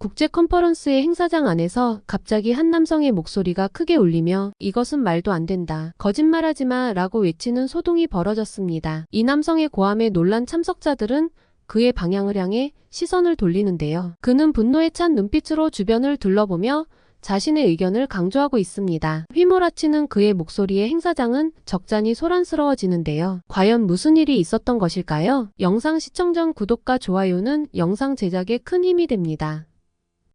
국제 컨퍼런스의 행사장 안에서 갑자기 한 남성의 목소리가 크게 울리며 "이것은 말도 안 된다. 거짓말하지 마" 라고 외치는 소동이 벌어졌습니다. 이 남성의 고함에 놀란 참석자들은 그의 방향을 향해 시선을 돌리는데요. 그는 분노에 찬 눈빛으로 주변을 둘러보며 자신의 의견을 강조하고 있습니다. 휘몰아치는 그의 목소리에 행사장은 적잖이 소란스러워지는데요. 과연 무슨 일이 있었던 것일까요? 영상 시청 전 구독과 좋아요는 영상 제작에 큰 힘이 됩니다.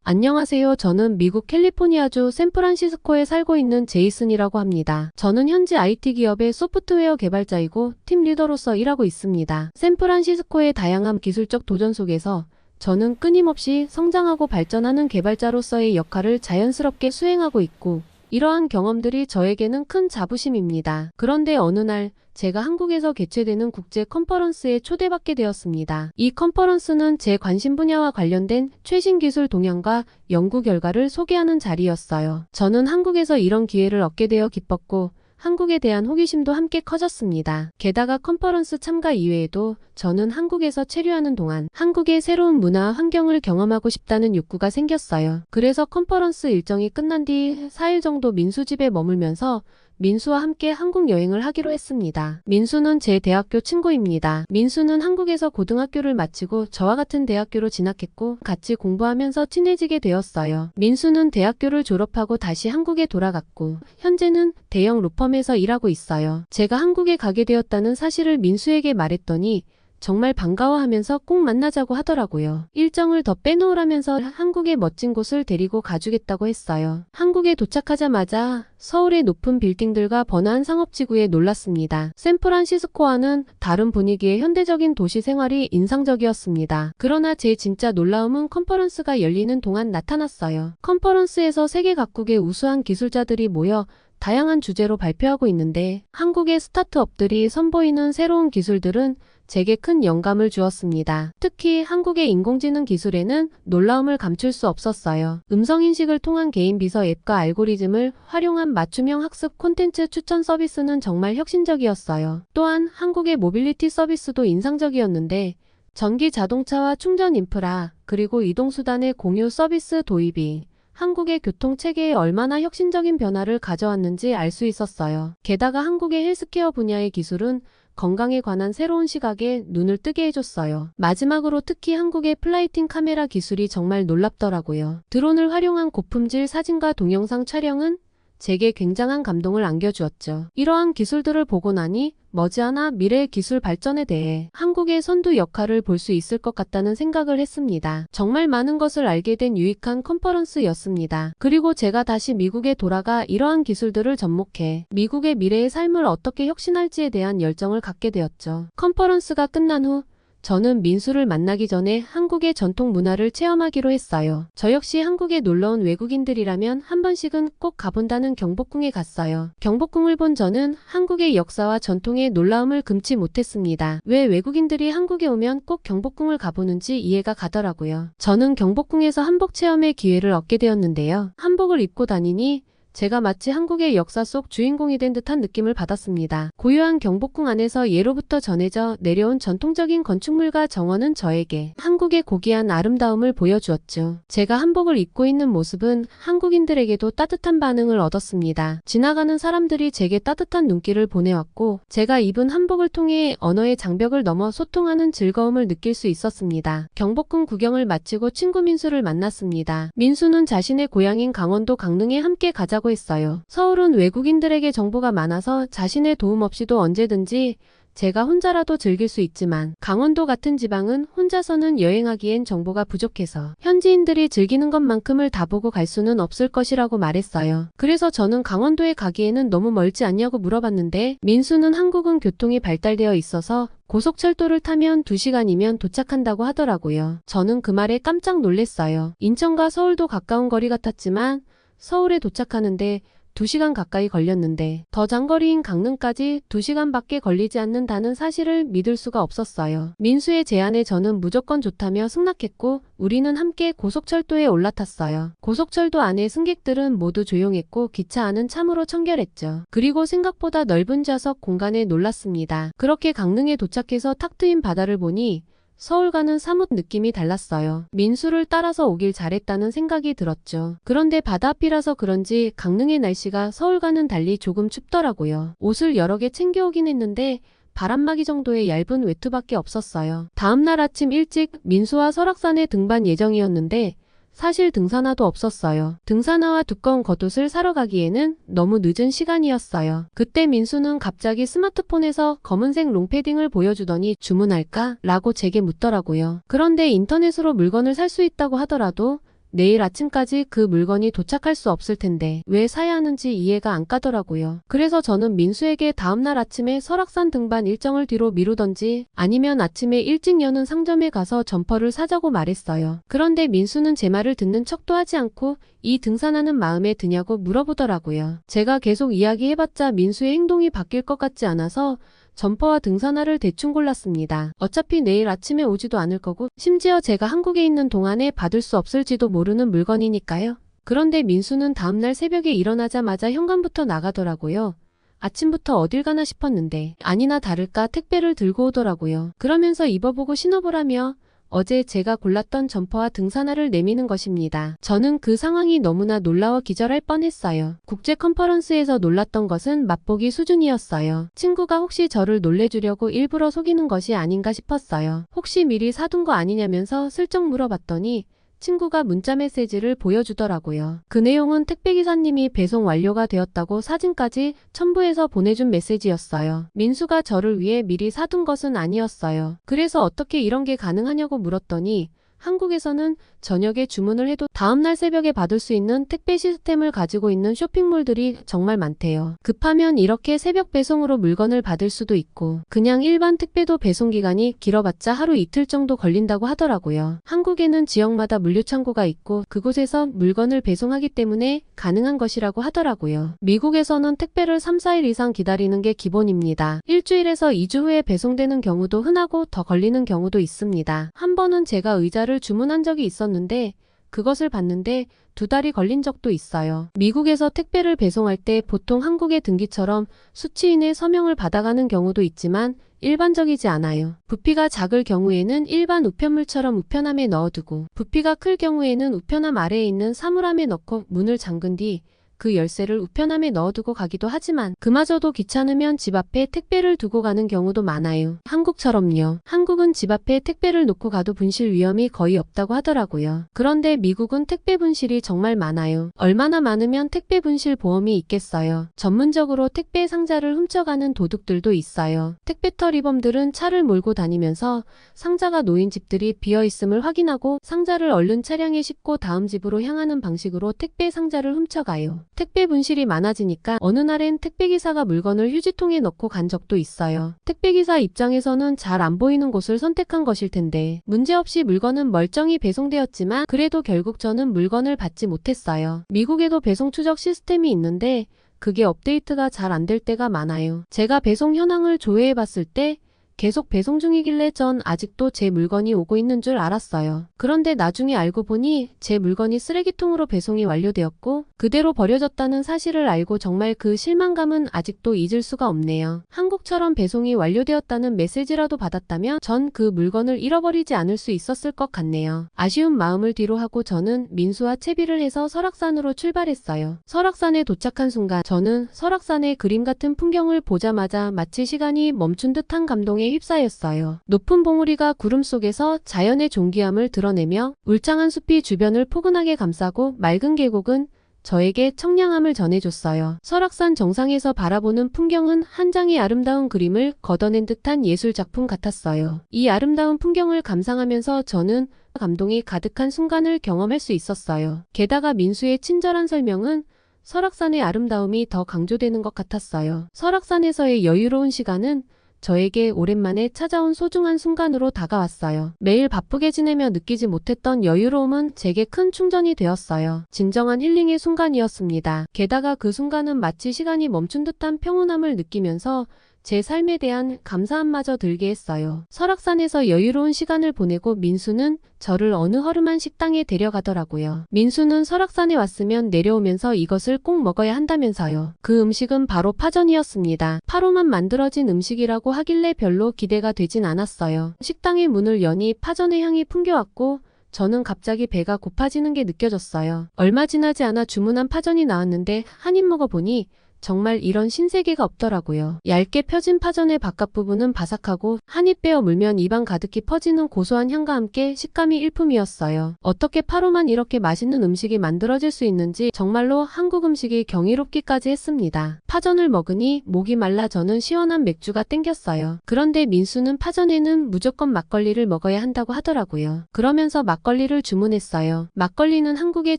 안녕하세요. 저는 미국 캘리포니아주 샌프란시스코에 살고 있는 제이슨이라고 합니다. 저는 현재 IT 기업의 소프트웨어 개발자이고 팀 리더로서 일하고 있습니다. 샌프란시스코의 다양한 기술적 도전 속에서 저는 끊임없이 성장하고 발전하는 개발자로서의 역할을 자연스럽게 수행하고 있고, 이러한 경험들이 저에게는 큰 자부심입니다. 그런데 어느 날 제가 한국에서 개최되는 국제 컨퍼런스에 초대받게 되었습니다. 이 컨퍼런스는 제 관심 분야와 관련된 최신 기술 동향과 연구 결과를 소개하는 자리였어요. 저는 한국에서 이런 기회를 얻게 되어 기뻤고, 한국에 대한 호기심도 함께 커졌습니다. 게다가 컨퍼런스 참가 이외에도 저는 한국에서 체류하는 동안 한국의 새로운 문화 환경을 경험하고 싶다는 욕구가 생겼어요. 그래서 컨퍼런스 일정이 끝난 뒤 4일 정도 민수 집에 머물면서 민수와 함께 한국 여행을 하기로 했습니다. 민수는 제 대학교 친구입니다. 민수는 한국에서 고등학교를 마치고 저와 같은 대학교로 진학했고 같이 공부하면서 친해지게 되었어요. 민수는 대학교를 졸업하고 다시 한국에 돌아갔고 현재는 대형 로펌에서 일하고 있어요. 제가 한국에 가게 되었다는 사실을 민수에게 말했더니 정말 반가워하면서 꼭 만나자고 하더라고요. 일정을 더 빼놓으라면서 한국의 멋진 곳을 데리고 가주겠다고 했어요. 한국에 도착하자마자 서울의 높은 빌딩들과 번화한 상업지구에 놀랐습니다. 샌프란시스코와는 다른 분위기의 현대적인 도시 생활이 인상적이었습니다. 그러나 제 진짜 놀라움은 컨퍼런스가 열리는 동안 나타났어요. 컨퍼런스에서 세계 각국의 우수한 기술자들이 모여 다양한 주제로 발표하고 있는데 한국의 스타트업들이 선보이는 새로운 기술들은 제게 큰 영감을 주었습니다. 특히 한국의 인공지능 기술에는 놀라움을 감출 수 없었어요. 음성인식을 통한 개인 비서 앱과 알고리즘을 활용한 맞춤형 학습 콘텐츠 추천 서비스는 정말 혁신적이었어요. 또한 한국의 모빌리티 서비스도 인상적이었는데 전기 자동차와 충전 인프라, 그리고 이동수단의 공유 서비스 도입이 한국의 교통체계에 얼마나 혁신적인 변화를 가져왔는지 알 수 있었어요. 게다가 한국의 헬스케어 분야의 기술은 건강에 관한 새로운 시각에 눈을 뜨게 해줬어요. 마지막으로 특히 한국의 플라이팅 카메라 기술이 정말 놀랍더라고요. 드론을 활용한 고품질 사진과 동영상 촬영은 제게 굉장한 감동을 안겨주었죠. 이러한 기술들을 보고 나니 머지않아 미래의 기술 발전에 대해 한국의 선두 역할을 볼 수 있을 것 같다는 생각을 했습니다. 정말 많은 것을 알게 된 유익한 컨퍼런스였습니다. 그리고 제가 다시 미국에 돌아가 이러한 기술들을 접목해 미국의 미래의 삶을 어떻게 혁신할지에 대한 열정을 갖게 되었죠. 컨퍼런스가 끝난 후 저는 민수를 만나기 전에 한국의 전통 문화를 체험하기로 했어요. 저 역시 한국에 놀러온 외국인들이라면 한 번씩은 꼭 가본다는 경복궁에 갔어요. 경복궁을 본 저는 한국의 역사와 전통의 놀라움을 금치 못했습니다. 왜 외국인들이 한국에 오면 꼭 경복궁을 가보는지 이해가 가더라고요. 저는 경복궁에서 한복 체험의 기회를 얻게 되었는데요. 한복을 입고 다니니 제가 마치 한국의 역사 속 주인공이 된 듯한 느낌을 받았습니다. 고요한 경복궁 안에서 예로부터 전해져 내려온 전통적인 건축물과 정원은 저에게 한국의 고귀한 아름다움을 보여주었죠. 제가 한복을 입고 있는 모습은 한국인들에게도 따뜻한 반응을 얻었습니다. 지나가는 사람들이 제게 따뜻한 눈길을 보내왔고 제가 입은 한복을 통해 언어의 장벽을 넘어 소통하는 즐거움을 느낄 수 있었습니다. 경복궁 구경을 마치고 친구 민수를 만났습니다. 민수는 자신의 고향인 강원도 강릉에 함께 가자고 했어요. 서울은 외국인들에게 정보가 많아서 자신의 도움 없이도 언제든지 제가 혼자라도 즐길 수 있지만 강원도 같은 지방은 혼자서는 여행하기엔 정보가 부족해서 현지인들이 즐기는 것만큼을 다 보고 갈 수는 없을 것이라고 말했어요. 그래서 저는 강원도에 가기에는 너무 멀지 않냐고 물어봤는데 민수는 한국은 교통이 발달되어 있어서 고속철도를 타면 2시간이면 도착한다고 하더라고요. 저는 그 말에 깜짝 놀랐어요. 인천과 서울도 가까운 거리 같았지만 서울에 도착하는데 2시간 가까이 걸렸는데 더 장거리인 강릉까지 2시간밖에 걸리지 않는다는 사실을 믿을 수가 없었어요. 민수의 제안에 저는 무조건 좋다며 승낙했고 우리는 함께 고속철도에 올라탔어요. 고속철도 안의 승객들은 모두 조용했고 기차 안은 참으로 청결했죠. 그리고 생각보다 넓은 좌석 공간에 놀랐습니다. 그렇게 강릉에 도착해서 탁 트인 바다를 보니 서울과는 사뭇 느낌이 달랐어요. 민수를 따라서 오길 잘했다는 생각이 들었죠. 그런데 바다 앞이라서 그런지 강릉의 날씨가 서울과는 달리 조금 춥더라고요. 옷을 여러 개 챙겨오긴 했는데 바람막이 정도의 얇은 외투밖에 없었어요. 다음날 아침 일찍 민수와 설악산에 등반 예정이었는데 사실 등산화도 없었어요. 등산화와 두꺼운 겉옷을 사러 가기에는 너무 늦은 시간이었어요. 그때 민수는 갑자기 스마트폰에서 검은색 롱패딩을 보여주더니 주문할까? 라고 제게 묻더라고요. 그런데 인터넷으로 물건을 살 수 있다고 하더라도 내일 아침까지 그 물건이 도착할 수 없을 텐데 왜 사야 하는지 이해가 안 가더라고요. 그래서 저는 민수에게 다음날 아침에 설악산 등반 일정을 뒤로 미루던지 아니면 아침에 일찍 여는 상점에 가서 점퍼를 사자고 말했어요. 그런데 민수는 제 말을 듣는 척도 하지 않고 이 등산화는 마음에 드냐고 물어보더라고요. 제가 계속 이야기해봤자 민수의 행동이 바뀔 것 같지 않아서 점퍼와 등산화를 대충 골랐습니다. 어차피 내일 아침에 오지도 않을 거고 심지어 제가 한국에 있는 동안에 받을 수 없을지도 모르는 물건이니까요. 그런데 민수는 다음날 새벽에 일어나자마자 현관부터 나가더라고요. 아침부터 어딜 가나 싶었는데 아니나 다를까 택배를 들고 오더라고요. 그러면서 입어보고 신어보라며 어제 제가 골랐던 점퍼와 등산화를 내미는 것입니다. 저는 그 상황이 너무나 놀라워 기절할 뻔했어요. 국제 컨퍼런스에서 놀랐던 것은 맛보기 수준이었어요. 친구가 혹시 저를 놀래주려고 일부러 속이는 것이 아닌가 싶었어요. 혹시 미리 사둔 거 아니냐면서 슬쩍 물어봤더니 친구가 문자 메시지를 보여주더라고요. 그 내용은 택배기사님이 배송 완료가 되었다고 사진까지 첨부해서 보내준 메시지였어요. 민수가 저를 위해 미리 사둔 것은 아니었어요. 그래서 어떻게 이런 게 가능하냐고 물었더니 한국에서는 저녁에 주문을 해도 다음날 새벽에 받을 수 있는 택배 시스템을 가지고 있는 쇼핑몰들이 정말 많대요. 급하면 이렇게 새벽 배송으로 물건을 받을 수도 있고 그냥 일반 택배도 배송 기간이 길어봤자 하루 이틀 정도 걸린다고 하더라고요. 한국에는 지역마다 물류창고가 있고 그곳에서 물건을 배송하기 때문에 가능한 것이라고 하더라고요. 미국에서는 택배를 3, 4일 이상 기다리는 게 기본입니다. 일주일에서 2주 후에 배송되는 경우도 흔하고 더 걸리는 경우도 있습니다. 한 번은 제가 의자를 주문한 적이 있었는데 그것을 받는데 2달이 걸린 적도 있어요. 미국에서 택배를 배송할 때 보통 한국의 등기처럼 수취인의 서명을 받아가는 경우도 있지만 일반적이지 않아요. 부피가 작을 경우에는 일반 우편물처럼 우편함에 넣어두고 부피가 클 경우에는 우편함 아래에 있는 사물함에 넣고 문을 잠근 뒤 그 열쇠를 우편함에 넣어두고 가기도 하지만 그마저도 귀찮으면 집 앞에 택배를 두고 가는 경우도 많아요. 한국처럼요. 한국은 집 앞에 택배를 놓고 가도 분실 위험이 거의 없다고 하더라고요. 그런데 미국은 택배 분실이 정말 많아요. 얼마나 많으면 택배 분실 보험이 있겠어요. 전문적으로 택배 상자를 훔쳐가는 도둑들도 있어요. 택배 터리범들은 차를 몰고 다니면서 상자가 놓인 집들이 비어있음을 확인하고 상자를 얼른 차량에 싣고 다음 집으로 향하는 방식으로 택배 상자를 훔쳐가요. 택배 분실이 많아지니까 어느 날엔 택배기사가 물건을 휴지통에 넣고 간 적도 있어요. 택배기사 입장에서는 잘 안 보이는 곳을 선택한 것일 텐데 문제없이 물건은 멀쩡히 배송되었지만 그래도 결국 저는 물건을 받지 못했어요. 미국에도 배송 추적 시스템이 있는데 그게 업데이트가 잘 안 될 때가 많아요. 제가 배송 현황을 조회해봤을 때 계속 배송 중이길래 전 아직도 제 물건이 오고 있는 줄 알았어요. 그런데 나중에 알고 보니 제 물건이 쓰레기통으로 배송이 완료되었고 그대로 버려졌다는 사실을 알고 정말 그 실망감은 아직도 잊을 수가 없네요. 한국처럼 배송이 완료되었다는 메시지라도 받았다면 전 그 물건을 잃어버리지 않을 수 있었을 것 같네요. 아쉬운 마음을 뒤로 하고 저는 민수와 채비를 해서 설악산으로 출발했어요. 설악산에 도착한 순간 저는 설악산의 그림 같은 풍경을 보자마자 마치 시간이 멈춘 듯한 감동에 휩싸였어요. 높은 봉우리가 구름 속에서 자연의 존귀함을 드러내며 울창한 숲이 주변을 포근하게 감싸고 맑은 계곡은 저에게 청량함을 전해줬어요. 설악산 정상에서 바라보는 풍경은 한 장의 아름다운 그림을 걷어낸 듯한 예술작품 같았어요. 이 아름다운 풍경을 감상하면서 저는 감동이 가득한 순간을 경험할 수 있었어요. 게다가 민수의 친절한 설명은 설악산의 아름다움이 더 강조되는 것 같았어요. 설악산에서의 여유로운 시간은 저에게 오랜만에 찾아온 소중한 순간으로 다가왔어요. 매일 바쁘게 지내며 느끼지 못했던 여유로움은 제게 큰 충전이 되었어요. 진정한 힐링의 순간이었습니다. 게다가 그 순간은 마치 시간이 멈춘 듯한 평온함을 느끼면서 제 삶에 대한 감사함마저 들게 했어요. 설악산에서 여유로운 시간을 보내고 민수는 저를 어느 허름한 식당에 데려가더라고요. 민수는 설악산에 왔으면 내려오면서 이것을 꼭 먹어야 한다면서요. 그 음식은 바로 파전이었습니다. 파로만 만들어진 음식이라고 하길래 별로 기대가 되진 않았어요. 식당의 문을 여니 파전의 향이 풍겨왔고 저는 갑자기 배가 고파지는 게 느껴졌어요. 얼마 지나지 않아 주문한 파전이 나왔는데 한 입 먹어보니 정말 이런 신세계가 없더라고요. 얇게 펴진 파전의 바깥 부분은 바삭하고 한 입 베어 물면 입안 가득히 퍼지는 고소한 향과 함께 식감이 일품이었어요. 어떻게 파로만 이렇게 맛있는 음식이 만들어질 수 있는지 정말로 한국 음식이 경이롭기까지 했습니다. 파전을 먹으니 목이 말라 저는 시원한 맥주가 땡겼어요. 그런데 민수는 파전에는 무조건 막걸리를 먹어야 한다고 하더라고요. 그러면서 막걸리를 주문했어요. 막걸리는 한국의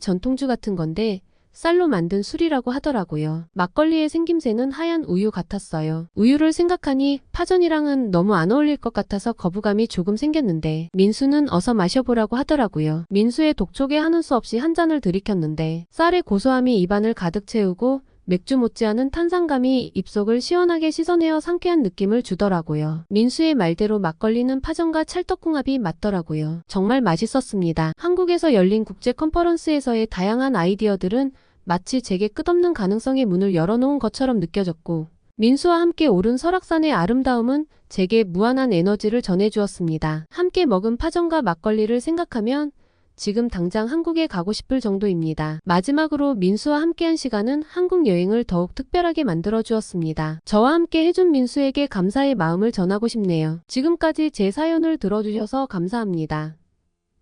전통주 같은 건데 쌀로 만든 술이라고 하더라고요. 막걸리의 생김새는 하얀 우유 같았어요. 우유를 생각하니 파전이랑은 너무 안 어울릴 것 같아서 거부감이 조금 생겼는데 민수는 어서 마셔보라고 하더라고요. 민수의 독촉에 하는 수 없이 한 잔을 들이켰는데 쌀의 고소함이 입안을 가득 채우고 맥주 못지않은 탄산감이 입속을 시원하게 씻어내어 상쾌한 느낌을 주더라고요. 민수의 말대로 막걸리는 파전과 찰떡궁합이 맞더라고요. 정말 맛있었습니다. 한국에서 열린 국제 컨퍼런스에서의 다양한 아이디어들은 마치 제게 끝없는 가능성의 문을 열어놓은 것처럼 느껴졌고 민수와 함께 오른 설악산의 아름다움은 제게 무한한 에너지를 전해주었습니다. 함께 먹은 파전과 막걸리를 생각하면 지금 당장 한국에 가고 싶을 정도입니다. 마지막으로 민수와 함께한 시간은 한국 여행을 더욱 특별하게 만들어 주었습니다. 저와 함께 해준 민수에게 감사의 마음을 전하고 싶네요. 지금까지 제 사연을 들어주셔서 감사합니다.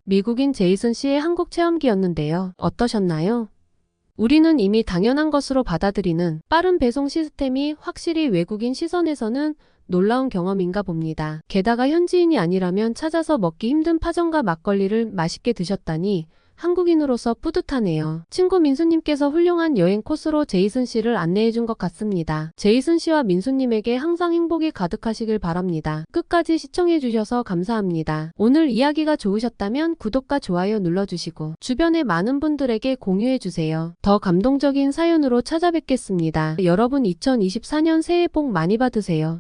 미국인 제이슨 씨의 한국 체험기였는데요. 어떠셨나요? 우리는 이미 당연한 것으로 받아들이는 빠른 배송 시스템이 확실히 외국인 시선에서는 놀라운 경험인가 봅니다. 게다가 현지인이 아니라면 찾아서 먹기 힘든 파전과 막걸리를 맛있게 드셨다니 한국인으로서 뿌듯하네요. 친구 민수님께서 훌륭한 여행 코스로 제이슨 씨를 안내해준 것 같습니다. 제이슨 씨와 민수님에게 항상 행복이 가득하시길 바랍니다. 끝까지 시청해주셔서 감사합니다. 오늘 이야기가 좋으셨다면 구독과 좋아요 눌러주시고 주변의 많은 분들에게 공유해주세요. 더 감동적인 사연으로 찾아뵙겠습니다. 여러분 2024년 새해 복 많이 받으세요.